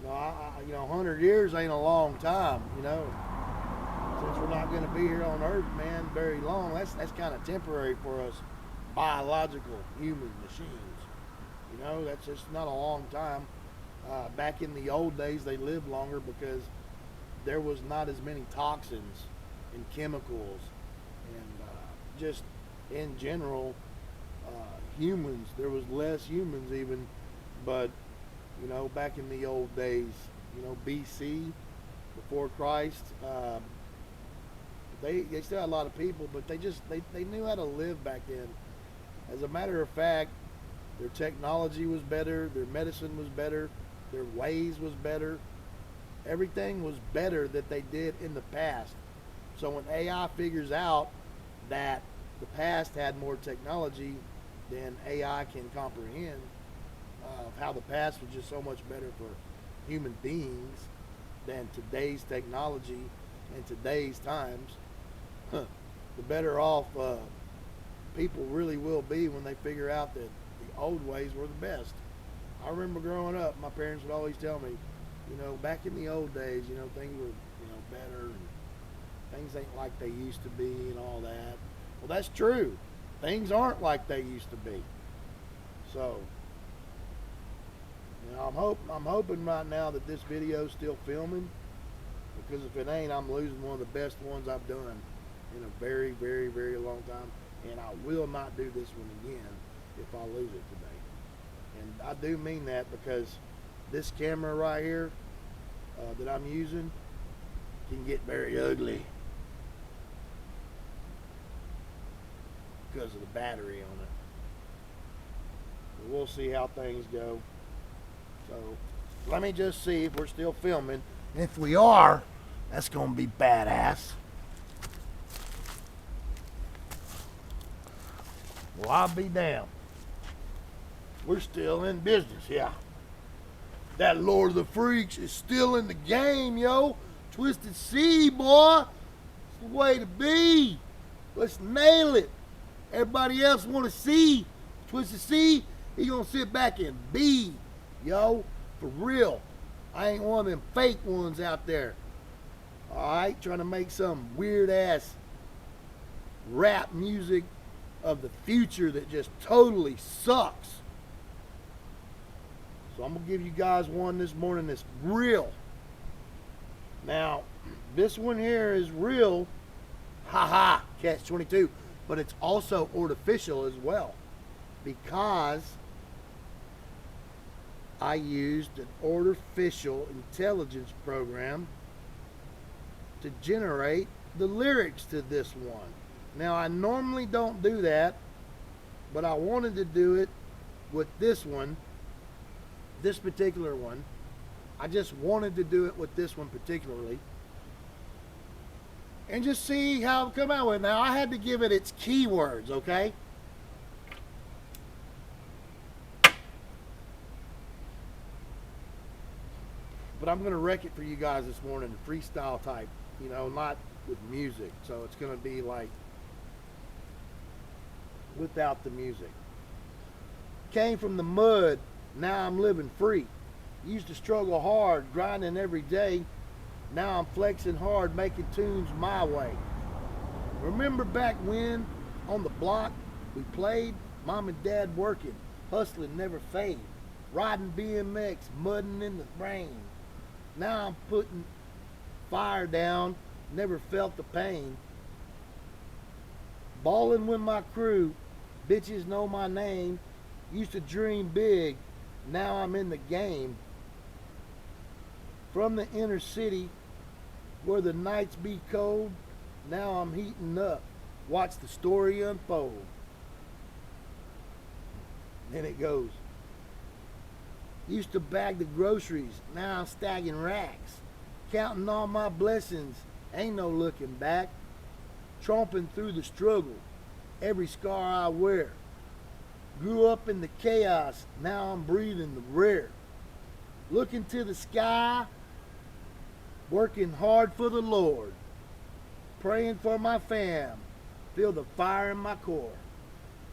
100 years ain't a long time. Since we're not going to be here on Earth, man, very long. That's kind of temporary for us, biological human machines. That's just not a long time. Back in the old days, they lived longer because there was not as many toxins and chemicals, and just in general, humans. There was less humans even, but back in the old days, BC, before Christ, they still had a lot of people, but they knew how to live back then. As a matter of fact, their technology was better, their medicine was better, their ways was better. Everything was better that they did in the past. So when AI figures out that the past had more technology than AI can comprehend, of how the past was just so much better for human beings than today's technology and today's times, the better off people really will be when they figure out that the old ways were the best. I remember growing up, my parents would always tell me, back in the old days, things were, better, and things ain't like they used to be and all that. Well, that's true. Things aren't like they used to be. So, I'm hoping right now that this video is still filming, because if it ain't, I'm losing one of the best ones I've done in a very, very, very long time, and I will not do this one again if I lose it today. And I do mean that, because this camera right here that I'm using can get very ugly because of the battery on it. But we'll see how things go. So let me just see if we're still filming. If we are, that's gonna be badass. Well, I'll be damned. We're still in business, yeah. That Lord of the Freaks is still in the game, yo. Twisted C, boy. It's the way to be. Let's nail it. Everybody else want to see Twisted C. He gonna sit back and be, yo, for real. I ain't one of them fake ones out there. Alright, trying to make some weird ass rap music of the future that just totally sucks. So I'm going to give you guys one this morning that's real. Now, this one here is real, haha, catch-22, but it's also artificial as well, because I used an artificial intelligence program to generate the lyrics to this one. Now, I normally don't do that, but I wanted to do it with this one. This particular one, I just wanted to do it with this one particularly, and just see how it come out with. Now, I had to give it its keywords, okay? But I'm going to wreck it for you guys this morning, freestyle type, not with music. So it's going to be like without the music. Came from the mud. Now I'm living free. Used to struggle hard, grinding every day. Now I'm flexing hard, making tunes my way. Remember back when, on the block, we played? Mom and Dad working, hustling never fade. Riding BMX, mudding in the rain. Now I'm putting fire down, never felt the pain. Balling with my crew, bitches know my name. Used to dream big, now I'm in the game. From the inner city, where the nights be cold, now I'm heating up. Watch the story unfold. Then it goes. Used to bag the groceries, now I'm stacking racks. Counting all my blessings, ain't no looking back. Tromping through the struggle, every scar I wear. Grew up in the chaos, now I'm breathing the rare. Looking to the sky, working hard for the Lord. Praying for my fam, feel the fire in my core.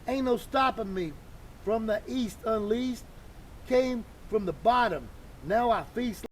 Ain't no stopping me from the east unleashed. Came from the bottom, now I feast